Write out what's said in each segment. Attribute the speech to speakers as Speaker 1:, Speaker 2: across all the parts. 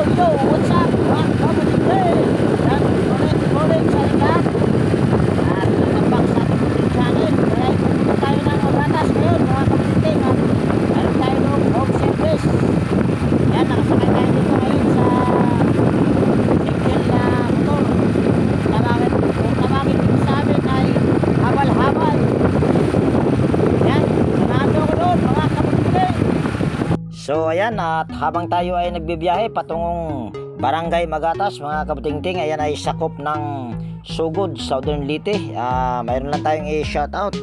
Speaker 1: yo, what's up? Mga kabuting yan, morning sa lahat. At nagabak sa ating YouTube channel. Kaya pupunta tayo ng Magatas ngayon, mga kabuting. Meron tayo ng home service. Yan, nakasakay tayo dito ngayon sa single na motor. Kung tawagin dito sa amin ay habal-habal. Yan, samahan nyo ko doon, mga kabuting. So ayan, at habang tayo ay nagbibiyahe patungong Barangay Magatas, mga kabutingting, ayan ay sakop ng Sugod, Southern Leyte. Mayroon lang tayong i-shoutout.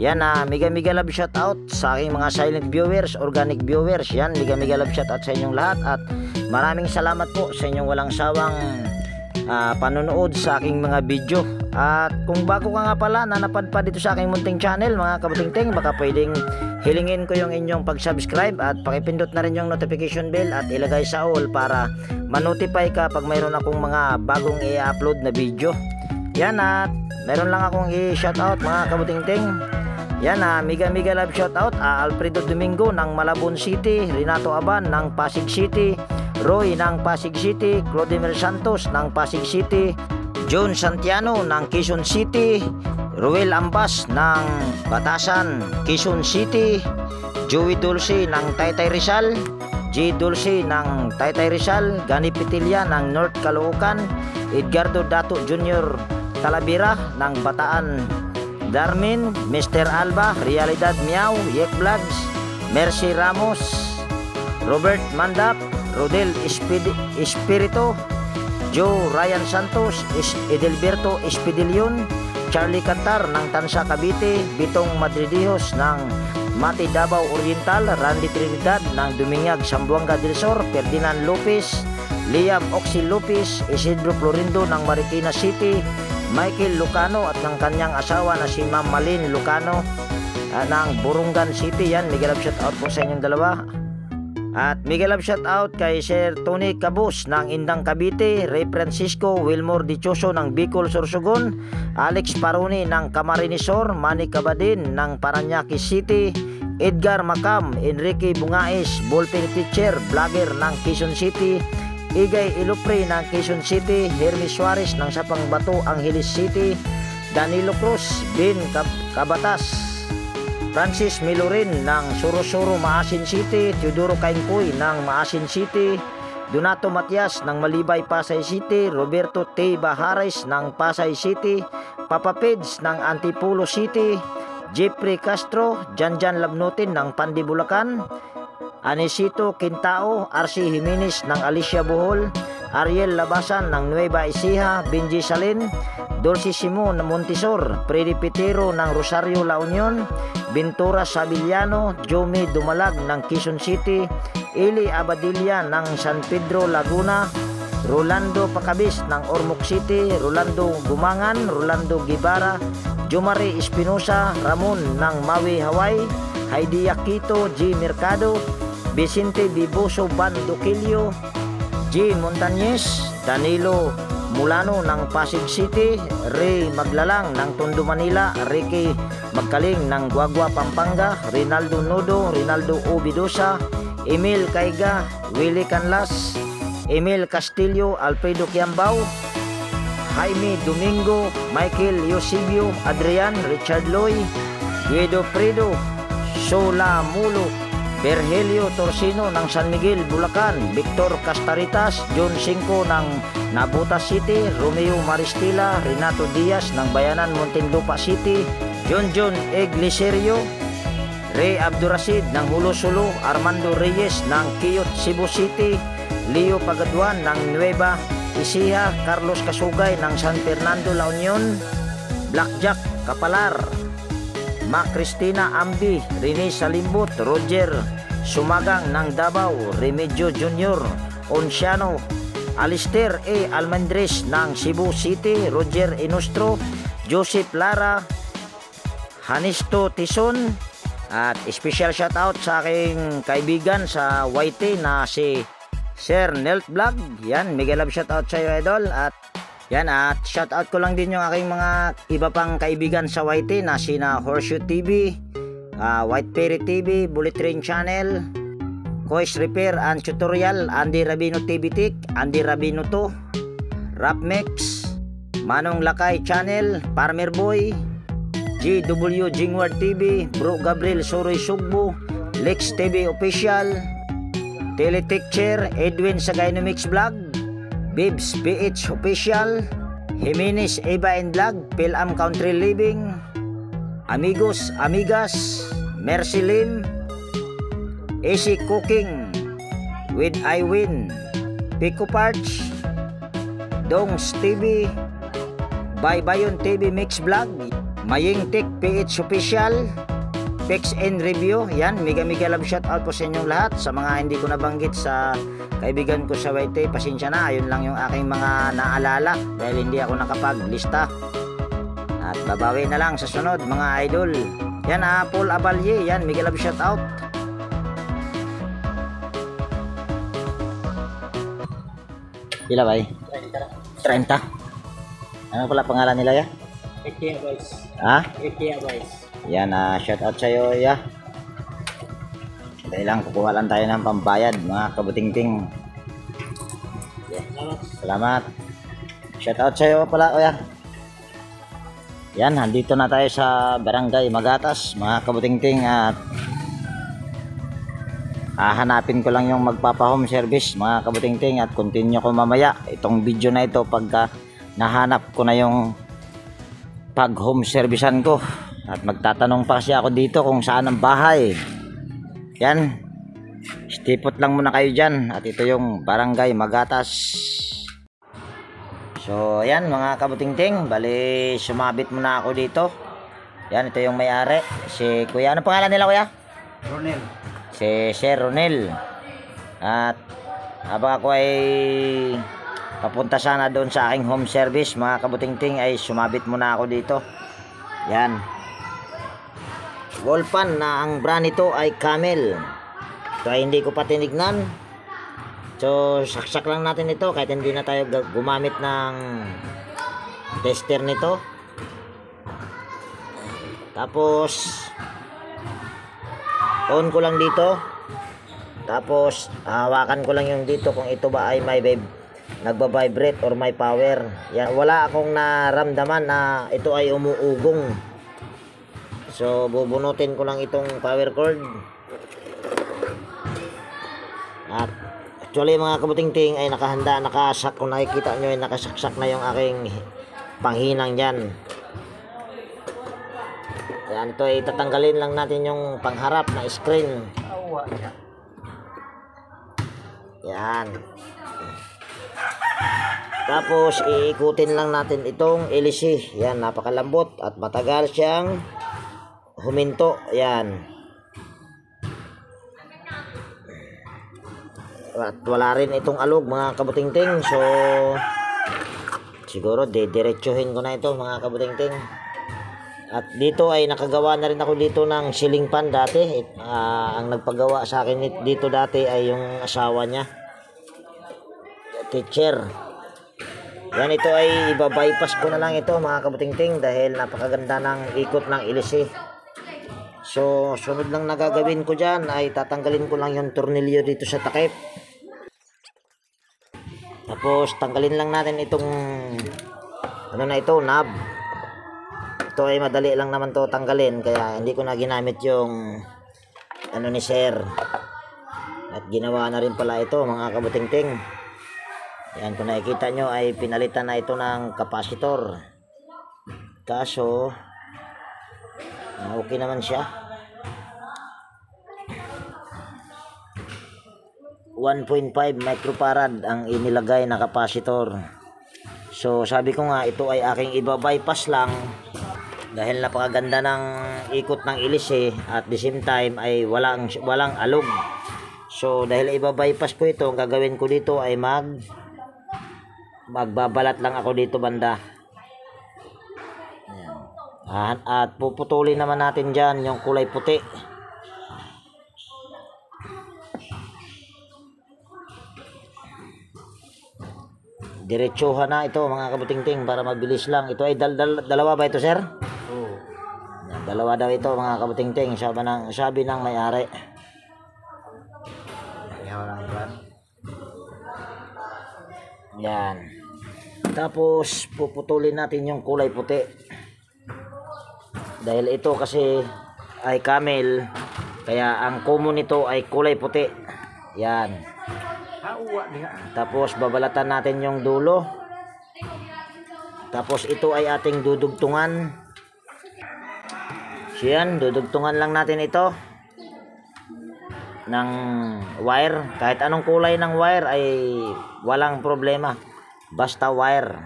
Speaker 1: Yan, mega love shoutout sa aking mga silent viewers, organic viewers. Yan, mega love shoutout sa inyong lahat. At maraming salamat po sa inyong walang sawang panonood sa aking mga video. At kung bago ka nga pala na napadpad dito sa aking munting channel, mga kabutingting, baka pwedeng hilingin ko yung inyong pag-subscribe at pakipindot na rin yung notification bell at ilagay sa all para ma-notify ka pag mayroon akong mga bagong i-upload na video. Yan, at meron lang akong i-shoutout, mga kabutingting. Yan, mega love shoutout Alfredo Domingo ng Malabon City, Renato Aban ng Pasig City, Roy ng Pasig City, Clodimir Santos ng Pasig City, John Santiano ng Quezon City, Ruel Ambas ng Batasan, Quezon City, Joey Dulce ng Taytay Rizal, J. Dulce ng Taytay Rizal, Gani Pitilla ng North Caloocan, Edgardo Dato Jr. Talavera ng Bataan, Darmin, Mr. Alba, Realidad Miao, Yek Vlogs, Mercy Ramos, Robert Mandap, Rodel Espirito, Joe Ryan Santos, Edelberto Espidilion, Charlie Cantar ng Tansa Cavite, Bitong Madridijos ng Mati Davao Oriental, Randy Trinidad ng Duminyag Sambuanga del Sur, Ferdinand Lopez, Liam Oxy Lopez, Isidro Florindo ng Marikina City, Michael Lucano at ng kanyang asawa na si Ma'am Malin Lucano ng Burungan City. Yan, mega love shout out po sa inyong dalawa. At mega love shout out kay Sir Tony Cabus ng Indang Cavite, Ray Francisco Wilmore Dichoso ng Bicol Sorsogon, Alex Paroni ng Camarines Sur, Manny Cabadin ng Parañaque City, Edgar Macam, Enrique Bungais, Ballpen Teacher, Vlogger ng Quezon City, Igay Ilupre ng Quezon City, Hermes Suarez ng Sapang Bato, Angeles City, Danilo Cruz, Bin Cabatas, Francis Milorin ng Surusuro, Maasin City, Teodoro Kaingkoy ng Maasin City, Donato Matias ng Malibay, Pasay City, Roberto T. Bahares ng Pasay City, Papa Peds ng Antipolo City, Jeffrey Castro, Janjan Labnutin ng Pandi, Bulacan, Anisito Quintao, RC Jimenez ng Alicia Bohol, Ariel Labasan ng Nueva Ecija, Benji Salin, Dulce Simon ng Montisor, Freddy Pitero ng Rosario La Union, Ventura Sabillano, Jomi Dumalag ng Quezon City, Eli Abadilla ng San Pedro Laguna, Rolando Pacabis ng Ormoc City, Rolando Gumangan, Rolando Guevara, Jomari Espinosa, Ramon ng Maui, Hawaii, Heidi Aquito, G. Mercado, Vicente Biboso Bandoquillo, G. Montañez, Danilo Mulano ng Pasig City, Ray Maglalang ng Tondo, Manila, Ricky Magkaling ng Guagua, Pampanga, Rinaldo Nodo, Rinaldo Obidosa, Emil Caiga, Willie Canlas, Emil Castillo, Alfredo Quiambao, Jaime Domingo, Michael Eusebio, Adrian, Richard Loy, Guido Fredo, Sola Mulo, Virgilio Torsino ng San Miguel, Bulacan, Victor Castaritas, John Cinco ng Nabuta City, Romeo Maristila, Renato Diaz ng Bayanan, Muntinlupa City, John Egliserio, Ray Abdurasid ng Hulo-Sulo, Armando Reyes ng Quiyot, Cebu City, Leo Pagaduan ng Nueva Ecija, Carlos Kasugay ng San Fernando, La Union, Blackjack Kapalar, Mac Cristina Ambi, Rene Salimbot, Roger Sumagang ng Davao, Remedio Jr., Onciano, Alister A. Almendres ng Cebu City, Roger Inostro, Joseph Lara, Hanisto Tison, at special shoutout sa aking kaibigan sa YT na si Sir Nelt Vlog. Yan, mega love shoutout sa iyo, idol. At yan, at shoutout ko lang din yung aking mga iba pang kaibigan sa YT na sina Horseshoe TV, White Fairy TV, Bullet Train Channel, Kois Repair and Tutorial, Andy Rabino TV Tech, Andy Rabino 2, Rap Mix, Manong Lakay Channel, Farmer Boy, GW Jingward TV, Bro Gabriel Soroy Sugbo, Lex TV Official, Teletech Chair, Edwin sa Gynomix Vlog, Bibs PH Official, Jimenez Eva and Vlog, Pilam Country Living, Amigos, Amigas, Mercy Lim, AC Cooking, With I Win, Pico Parts, Dongs TV, Baybayon TV Mix Vlog, Maying Tech PH Official, Picks and Review. Yan, mega love shout out po sa inyong lahat. Sa mga hindi ko nabanggit sa kaibigan ko sa YT, pasensya na, ayun lang yung aking mga naalala dahil hindi ako nakapaglista. At babawi na lang sa sunod mga idol. Yan, Paul Abalye, yan, mega love shout out. Pila ba eh? 30. Ano pala pangalan nila ya?
Speaker 2: IKEA Boys.
Speaker 1: Ha?
Speaker 2: IKEA Boys.
Speaker 1: Yan, shout out sa'yo ya. Dahil lang, kukuha lang tayo ng pambayad mga kabutingting. Yeah. Salamat. Shout out sa'yo pala ya. Yan, nandito na tayo sa Barangay Magatas mga kabutingting at hahanapin ko lang yung magpapa-home service mga kabutingting at continue ko mamaya itong video na ito pagka nahanap ko na yung pag-home servicean ko. At magtatanong pa kasi ako dito kung saan ang bahay. Yan. Stipot lang muna kayo dyan. At ito yung Barangay Magatas. So, yan mga kabutingting. Bali, sumabit muna ako dito. Yan, ito yung may-ari. Si Kuya. Ano pangalan nila, Kuya?
Speaker 2: Ronel.
Speaker 1: Si Sir Ronel. At habang ako ay papunta sana doon sa aking home service, mga kabutingting, ay sumabit muna ako dito. Yan. Wall fan na ang brand nito ay Camel. Ito ay hindi ko pa tinignan. So, saksak lang natin ito kahit hindi na tayo gumamit ng tester nito. Tapos on ko lang dito. Tapos hawakan ko lang yung dito kung ito ba ay may nagba-vibrate or may power. Yan, wala akong naramdaman na ito ay umuugong. So, bubunutin ko lang itong power cord. At actually mga kabutingting ay nakahanda, nakasak. Kung nakikita nyo ay nakasaksak na yung aking panghinang dyan. Yan, ito ay tatanggalin lang natin yung pangharap na screen. Yan. Tapos iikutin lang natin itong LC. Yan, napakalambot at matagal siyang huminto. Yan. At wala rin itong alog mga kabutingting. So siguro diretsuhin ko na ito mga kabutingting. At dito ay nakagawa na rin ako dito ng ceiling fan dati. Ang nagpagawa sa akin dito dati ay yung asawa niya, teacher. Yan, ito ay iba-bypass ko na lang ito mga kabutingting dahil napakaganda ng ikot ng LC. So, sunod lang na gagawin ko dyan ay tatanggalin ko lang yung tornilyo dito sa takip. Tapos, tanggalin lang natin itong ano na ito, knob. Ito ay madali lang naman to tanggalin kaya hindi ko na ginamit yung ano ni Sir. At ginawa na rin pala ito mga kabutingting. Yan, kung nakikita nyo ay pinalitan na ito ng capacitor. Kaso okay naman siya. 1.5 microfarad ang inilagay na capacitor. So sabi ko nga ito ay aking iba-bypass lang dahil napakaganda ng ikot ng LC at the same time ay walang alog. So dahil iba-bypass ko ito, ang gagawin ko dito ay magbabalat lang ako dito banda. At puputulin naman natin dyan yung kulay puti. Diretsuhan na ito mga kabutingting para mabilis lang. Ito ay dalawa ba ito, sir? Oo. Dalawa daw ito mga kabutingting, sabi ng may-ari.
Speaker 2: ng brand.
Speaker 1: Yan. Tapos puputulin natin yung kulay puti. Dahil ito kasi ay camel, kaya ang common nito ay kulay puti. Yan.
Speaker 2: Uwa niya.
Speaker 1: Tapos babalatan natin yung dulo. Tapos ito ay ating dudugtungan. So yan, dudugtungan lang natin ito ng wire. Kahit anong kulay ng wire ay walang problema, basta wire.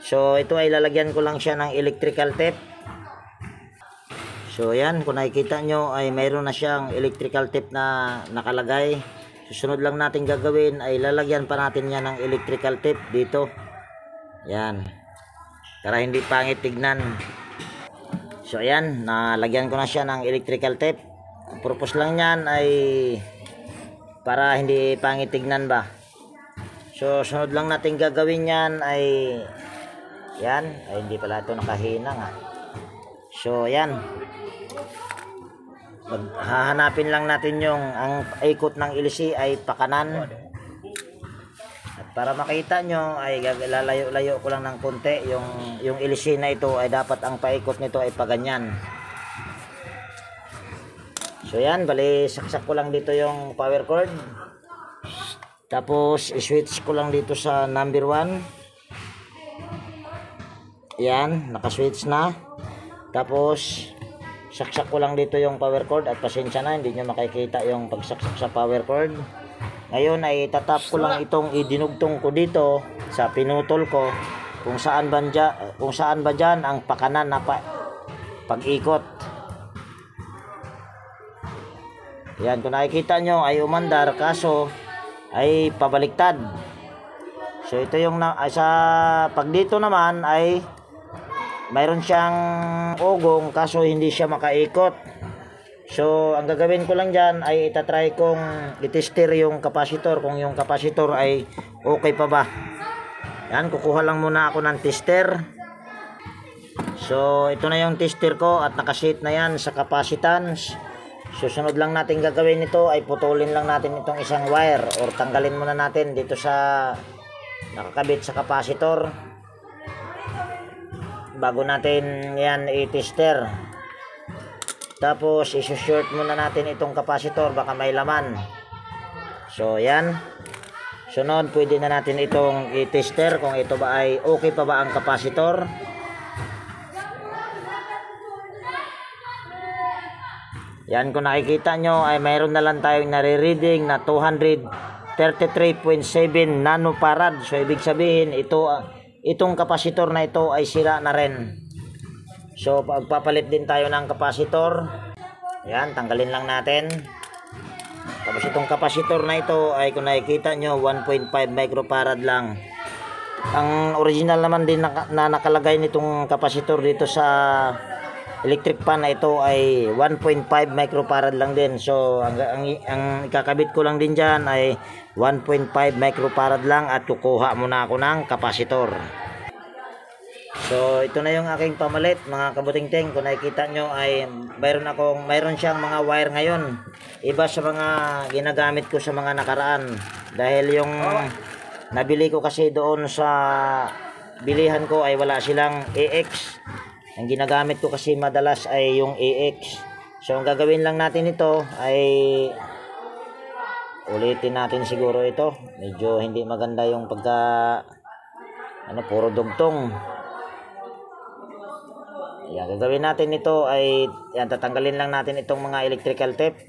Speaker 1: So ito ay lalagyan ko lang siya ng electrical tape. So yan, kung nakikita nyo ay mayroon na siyang electrical tape na nakalagay. Susunod lang natin gagawin ay lalagyan pa natin yan ng electrical tape dito. Yan, para hindi pangit tignan. So ayan, nalagyan ko na siya ng electrical tape. Ang purpose lang yan ay para hindi pangit tignan ba. So sunod lang natin gagawin yan ay yan, ay hindi pala ito nakahina nga. So yan, hahanapin lang natin yung ang ikot ng ilisi ay pakanan. At para makita nyo ay lalayo-layo ko lang ng konti. Yung ilisi na ito ay dapat ang paikot nito ay paganyan. So yan, bali saksak ko lang dito yung power cord. Tapos i-switch ko lang dito sa number 1. Yan, naka-switch na. Tapos saksak ko lang dito yung power cord at pasensya na, hindi nyo makikita yung pagsaksak sa power cord. Ngayon ay tatap ko lang itong idinugtong ko dito sa pinutol ko kung saan ba dyan ang pakanan na pag-ikot. Yan, kung nakikita nyo ay umandar kaso ay pabaliktad. So ito yung sa pag dito naman ay mayroon siyang ugong kaso hindi siya makaikot. So ang gagawin ko lang dyan ay itatry kong itester yung capacitor, kung yung capacitor ay okay pa ba. Yan, kukuha lang muna ako ng tester. So ito na yung tester ko at nakasit na yan sa capacitance. Susunod lang natin gagawin nito ay putulin lang natin itong isang wire or tanggalin muna natin dito sa nakakabit sa capacitor bago natin yan i-tester. Tapos isu-short muna natin itong capacitor, baka may laman. So yan, sunod pwede na natin itong i-tester kung ito ba ay okay pa ba ang capacitor. Yan, kung nakikita nyo ay mayroon na lang tayong nare-reading na 233.7 nanofarad. So ibig sabihin itong capacitor na ito ay sira na rin. So pagpapalit din tayo ng capacitor. Yan, tanggalin lang natin. Tapos itong capacitor na ito ay kung nakikita nyo 1.5 microfarad lang. Ang original naman din na nakalagay nitong capacitor dito sa electric fan na ito ay 1.5 microfarad lang din. So ang ikakabit ko lang din dyan ay 1.5 microfarad lang at kukuha muna ako ng kapasitor. So ito na yung aking pamalit mga kabuting-ting. Kung nakikita nyo ay mayroon siyang mga wire ngayon, iba sa mga ginagamit ko sa mga nakaraan. Dahil yung nabili ko kasi doon sa bilihan ko ay wala silang AX. Ang ginagamit ko kasi madalas ay yung AX. So ang gagawin lang natin ito ay ulitin natin siguro ito. Medyo hindi maganda yung pagka puro dugtong. Ayan, gagawin natin ito ay yan, tatanggalin lang natin itong mga electrical tape.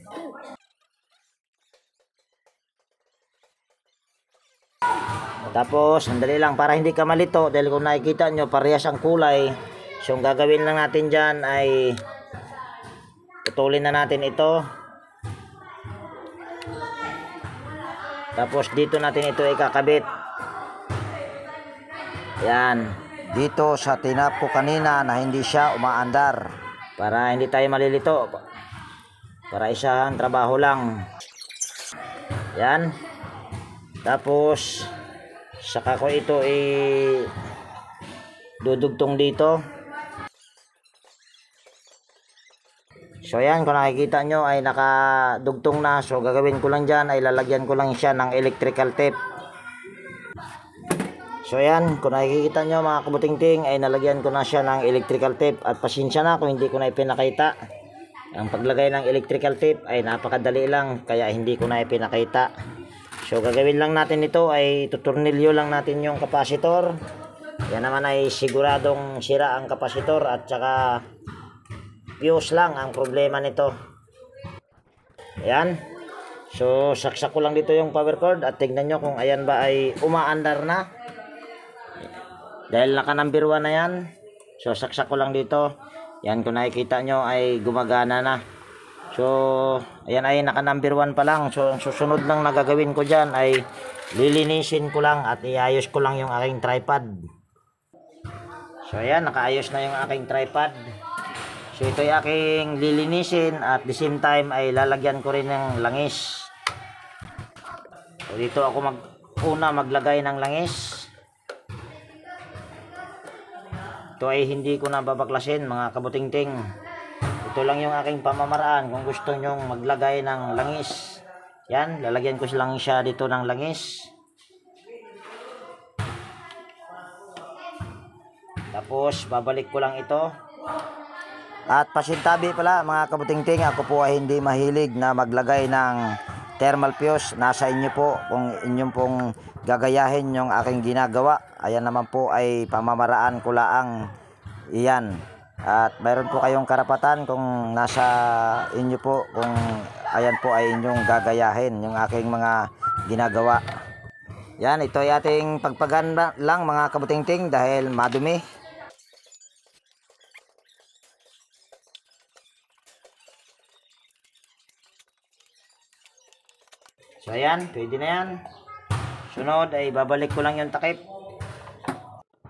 Speaker 1: Tapos sandali lang para hindi ka malito dahil kung nakikita nyo parehas ang kulay. So ang gagawin lang natin dyan ay putulin na natin ito. Tapos dito natin ito ikakabit. Yan, dito sa tinap ko kanina na hindi siya umaandar, para hindi tayo malilito, para isang trabaho lang. Yan. Tapos saka ko ito dudugtong dito. So ayan, kung nakikita nyo ay nakadugtong na. So gagawin ko lang dyan ay lalagyan ko lang siya ng electrical tape. So ayan, kung nakikita nyo mga kabutingting ay nalagyan ko na siya ng electrical tape. At pasensya na kung hindi ko na ipinakita. Ang paglagay ng electrical tape ay napakadali lang, kaya hindi ko na ipinakita. So gagawin lang natin ito ay tuturnilyo lang natin yung kapasitor. Yan naman ay siguradong sira ang kapasitor at saka fuse lang ang problema nito. Ayan. So saksak ko lang dito yung power cord at tignan nyo kung ayan ba ay umaandar na. Dahil naka number 1 na yan. So saksak ko lang dito. Yan, kung nakikita nyo ay gumagana na. So ayan ay naka number 1 pa lang. So ang susunod lang na gagawin ko dyan ay lilinisin ko lang at iayos ko lang yung aking tripod. So ayan, nakaayos na yung aking tripod. So ito ay aking lilinisin at the same time ay lalagyan ko rin ng langis. So dito ako maglagay ng langis. Ito ay hindi ko na babaklasin mga kabutingting. Ito lang yung aking pamamaraan kung gusto nyong maglagay ng langis. Yan, lalagyan ko lang siya dito ng langis. Tapos babalik ko lang ito. At pasintabi pala mga kabutingting, ako po ay hindi mahilig na maglagay ng thermal fuse. Nasa inyo po kung inyong pong gagayahin yung aking ginagawa. Ayan naman po ay pamamaraan ko laang iyan. At mayroon po kayong karapatan kung nasa inyo po kung ayan po ay inyong gagayahin yung aking mga ginagawa. Yan, ito ay ating pagpaganda lang mga kabutingting dahil madumi. So ayan, pwede na yan. Sunod ay babalik ko lang yung takip.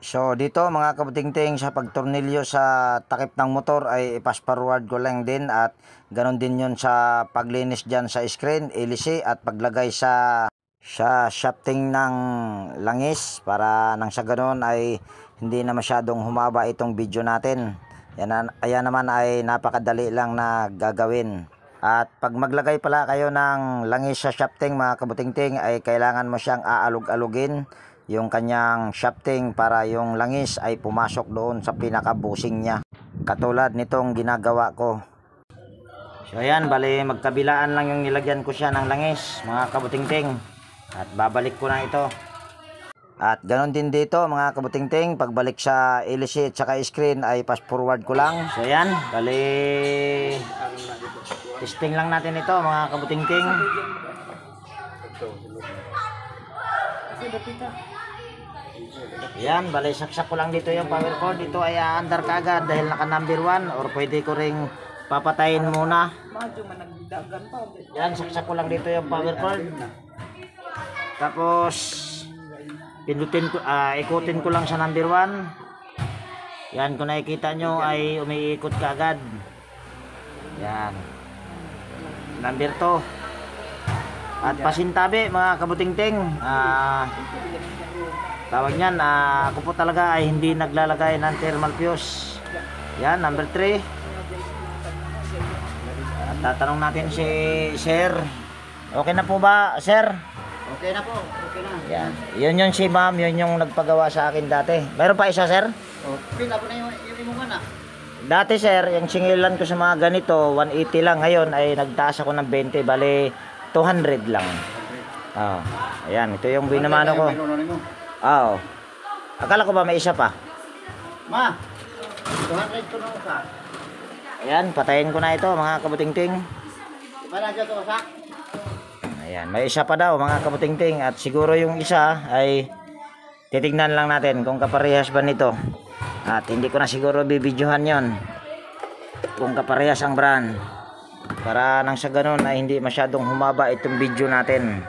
Speaker 1: So dito mga kabutingting, sa pagtornilyo sa takip ng motor ay i-pass forward ko lang din. At ganon din yun sa paglinis dyan sa screen, LC, at paglagay sa shafting ng langis. Para nang sa ganon ay hindi na masyadong humaba itong video natin. Ayan naman ay napakadali lang na gagawin. At pag maglagay pala kayo ng langis sa shafting mga kabutingting ay kailangan mo siyang aalog-alugin yung kanyang shafting para yung langis ay pumasok doon sa pinaka-busing niya. Katulad nitong ginagawa ko. So ayan, bali magkabilaan lang yung nilagyan ko siya ng langis mga kabutingting. At babalik ko na ito. At ganon din dito mga kabutingting, pagbalik sa LC at saka screen ay fast forward ko lang. So ayan, bali testing lang natin ito mga kabutingting. Ayan, bali saksak ko lang dito yung power cord. Ito ay aandar kagad dahil naka number 1, or pwede ko ring papatayin muna. Yan, saksak ko lang dito yung power cord. Tapos pindutin ko, ikutin ko lang sa number 1. Yan, kung nakikita nyo ay umiikot kaagad. Yan, number 2. At pasintabi mga kabutingting, tawag niyan, ako po talaga ay hindi naglalagay ng thermal fuse. Yan, number 3. At tatanong natin si sir, okay na po ba sir?
Speaker 2: Okay na po, okay na.
Speaker 1: Yan, yun yung si ma'am, yun yung nagpagawa sa akin dati. Meron pa isa sir?
Speaker 2: Pila po na yung imungan na.
Speaker 1: Dati sir, yung singilan ko sa mga ganito 180 lang. Ngayon ay nagtaas ako ng 20, bali 200 lang. Oh, ayan, ito yung binamano ko. Oo. Akala ko ba may isa pa?
Speaker 2: Ma, 200 ko na usa.
Speaker 1: Ayan, patayin ko na ito mga kabutingting.
Speaker 2: Wala dyan to usa.
Speaker 1: Ayan, may isa pa daw mga kabutingting. At siguro yung isa ay titignan lang natin kung kaparehas ba nito. At hindi ko na siguro bibidyohan yon kung kaparehas ang brand, para nang sa ganun ay hindi masyadong humaba itong video natin.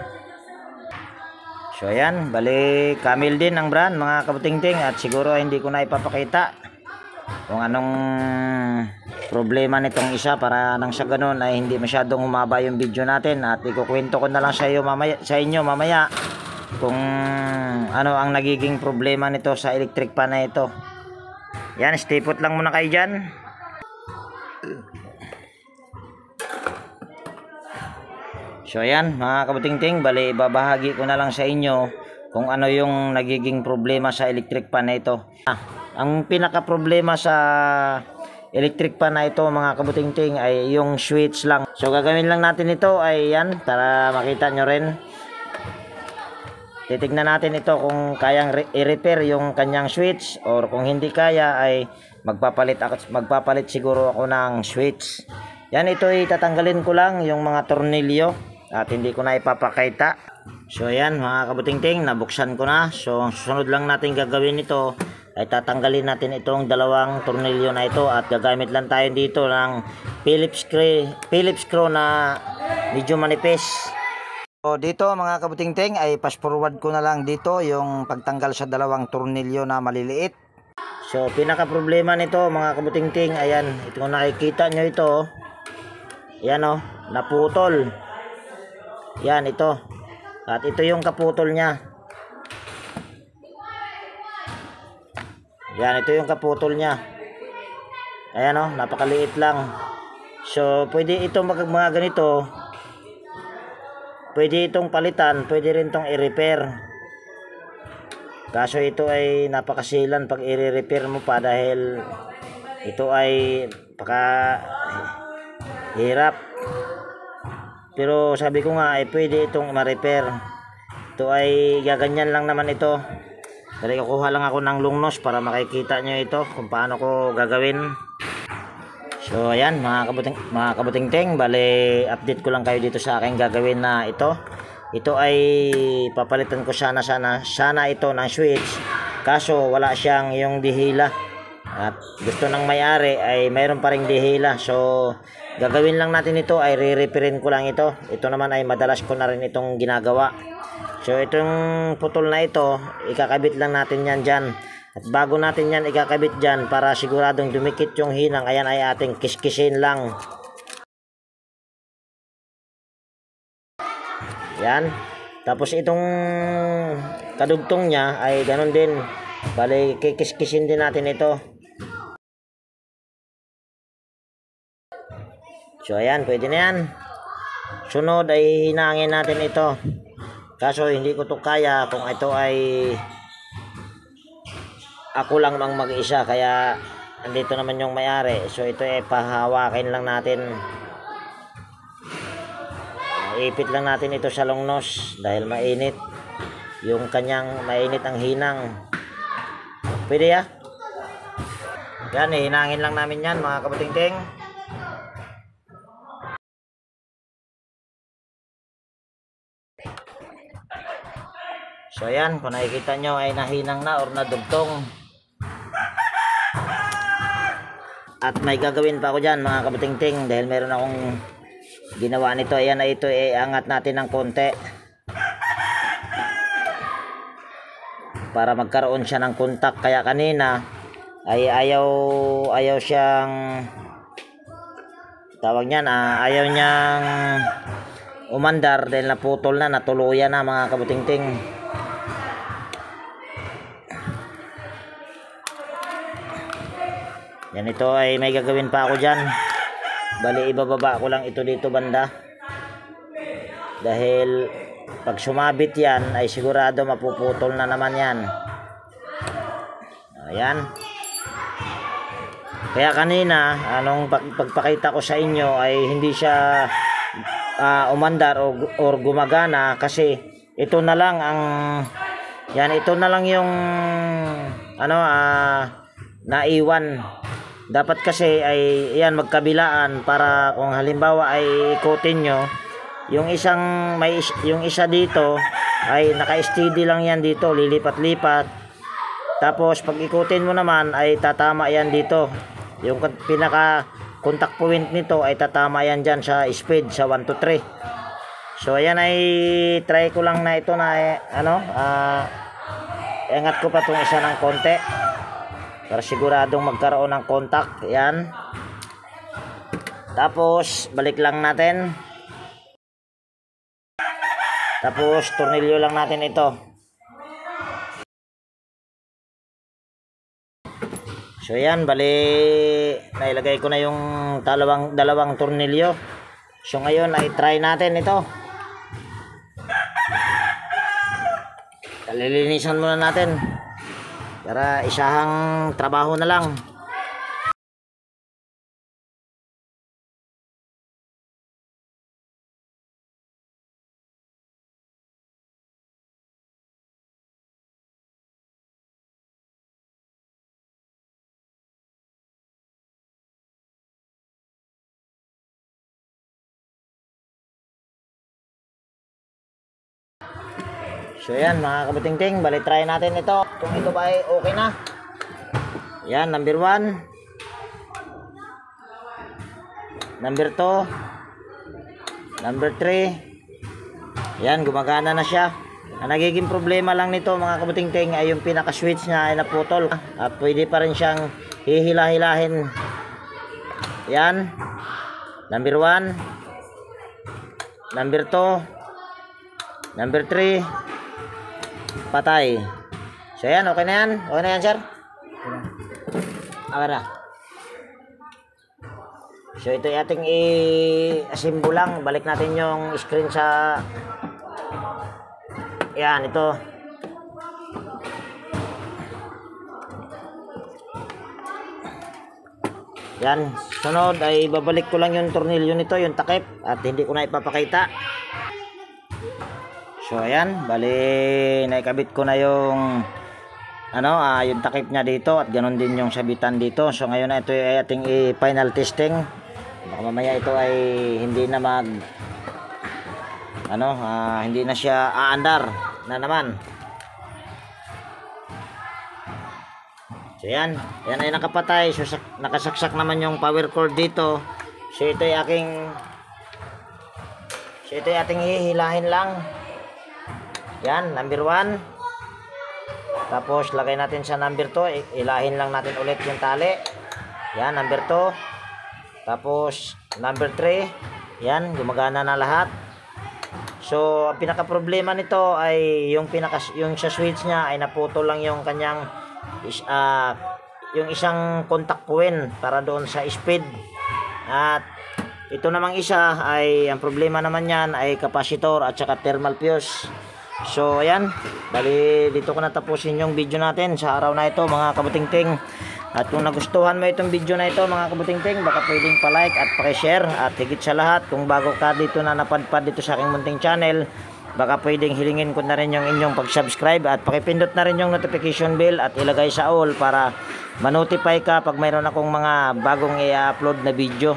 Speaker 1: So ayan, bali Camel din ang brand mga kabutingting. At siguro ay hindi ko na ipapakita kung anong problema nitong isa, para nang sa ganun ay hindi masyadong humaba yung video natin. At ikukwento ko na lang sa inyo mamaya kung ano ang nagiging problema nito sa electric pan na ito. Yan, stay put lang muna kayo dyan. So ayan mga kabutingting, bali babahagi ko na lang sa inyo kung ano yung nagiging problema sa electric pan na ito. Ang pinaka problema sa electric pan na ito mga kabutingting ay yung switch lang. So gagawin lang natin ito ay yan para makita nyo rin. Titignan natin ito kung kayang i-repair yung kanyang switch, or kung hindi kaya ay magpapalit siguro ako ng switch. Yan, ito itatanggalin ko lang yung mga tornilyo at hindi ko na ipapakita. So ayan mga kabutingting, nabuksan ko na. So susunod lang natin gagawin ito ay tatanggalin natin itong dalawang tornilyo na ito at gagamit lang tayo dito ng Phillips screw na medyo manipis. So dito mga kabutingting ay fast forward ko na lang dito yung pagtanggal sa dalawang tornilyo na maliliit. So pinaka problema nito mga kabutingting, ayan, ito kung nakikita nyo ito, ayan o, naputol. Yan ito. At ito yung kaputol niya. Yan, ito yung kaputol niya. Ayan o, napakaliit lang. So pwede itong mga ganito, pwede itong palitan, pwede rin itong i-repair. Kaso ito ay napakasilan pag i-repair mo pa dahil ito ay hirap. Pero sabi ko nga ay pwede itong ma-repair. Ito ay gaganyan lang naman ito. Dali kukuha lang ako ng lungnos para makikita nyo ito kung paano ko gagawin. So ayan mga kabutingting, bali update ko lang kayo dito sa aking gagawin na ito. Ito ay papalitan ko sana ito ng switch, kaso wala siyang yung dihila at gusto ng may-ari ay mayroon pa ring dihila. So gagawin lang natin ito ay re-repairin ko lang ito. Ito naman ay madalas ko na rin itong ginagawa. So itong putol na ito, ikakabit lang natin yan dyan. At bago natin yan ikakabit dyan para siguradong dumikit yung hinang, ayan ay ating kiskisin lang. Yan. Tapos itong kadugtong niya ay ganun din. Bali kikiskisin din natin ito. So ayan, pwede na yan. Sunod ay hinangin natin ito. Kaso hindi ko to kaya kung ito ay ako lang mang mag-isa, kaya andito naman yung may-ari. So ito ay pahawakin lang natin. Ipit lang natin ito sa longnos dahil mainit yung mainit ang hinang. Pwede ya? Yan, hinangin lang namin yan mga kabutingting. So ayan, kung nakikita nyo ay nahinang na or nadugtong. At may gagawin pa ako dyan mga kabutingting dahil meron akong ginawa nito. Ayan na, ito angat natin ng konti para magkaroon siya ng kontak. Kaya kanina ay ayaw siyang tawag niyan, ayaw niyang umandar dahil naputol na, natuluyan na mga kabutingting. Yan, ito ay may gagawin pa ako dyan. Bali ibababa ko lang ito dito banda dahil pag sumabit yan ay sigurado mapuputol na naman yan. Ayan. Kaya kanina anong pagpakita ko sa inyo ay hindi siya umandar or gumagana kasi ito na lang ang ito na lang yung naiwan. Dapat kasi ay yan magkabilaan para kung halimbawa ay ikutin nyo yung yung isa dito ay naka-steady lang yan dito, lilipat-lipat. Tapos pag ikutin mo naman ay tatama yan dito. Yung pinaka contact point nito ay tatama yan dyan sa speed sa 1 to 3. So ayan, ay try ko lang na ito na iangat ko pa itong isa ng konti para siguradong magkaroon ng contact. Yan. Tapos balik lang natin. Tapos tornilyo lang natin ito. So yan, bali nailagay ko na yung dalawang tornilyo. So ngayon ay try natin ito. Lilinisan muna natin para isahang trabaho na lang. So yan mga kabutingting, bali try natin ito kung ito ba ay okay na. Yan, number 1, number 2, number 3. Yan, gumagana na siya. Ang nagiging problema lang nito mga kabutingting ay yung pinaka switch niya ay naputol at pwede pa rin siyang hihila-hilahin. Yan, number 1, number 2, number 3, patay. So yan, okay na yan. Okay na yan, sir? Okay na. So ito yung ating i-assemble lang. Balik natin yung screen sa... Yan, ito. Yan, sunod ay babalik ko lang yung tornilyo nito, yung takip, at hindi ko na ipapakita. So ayan, bali naikabit ko na yung yung takip niya dito at ganoon din yung sabitan dito. So ngayon na ito ay ating i-final testing. Baka mamaya ito ay hindi na hindi na siya aandar na naman. So yan ay nakapatay. So nakasaksak naman yung power cord dito. So ito ay ating hihilahin lang. Yan, number 1. Tapos lagay natin sa number 2, ilahin lang natin ulit yung tali. Yan, number 2. Tapos number 3. Yan, gumagana na lahat. So ang pinaka problema nito ay yung sa switch niya ay naputol lang yung kanyang yung isang contact coin para doon sa speed. At ito namang isa ay ang problema naman yan ay capacitor at saka thermal fuse. So ayan, bali dito ko natapusin yung video natin sa araw na ito mga kabutingting. At kung nagustuhan mo itong video na ito mga kabutingting, baka pwedeng pa-like at pa-share. At higit sa lahat, kung bago ka dito na napadpad dito sa aking munting channel, baka pwedeng hilingin ko na rin yung inyong pag-subscribe at pakipindot na rin yung notification bell at ilagay sa all para ma-notify ka pag mayroon akong mga bagong i-upload na video.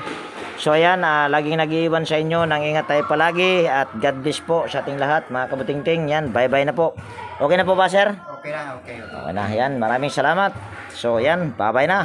Speaker 1: So ayan, laging nag-iiwan sa inyo, nang ingat tayo palagi at God bless po sa ating lahat mga kabutingting. Yan, bye bye na po. Okay na po ba, sir?
Speaker 2: Okay na, okay.
Speaker 1: Okay na, yan, maraming salamat. So yan, bye bye na.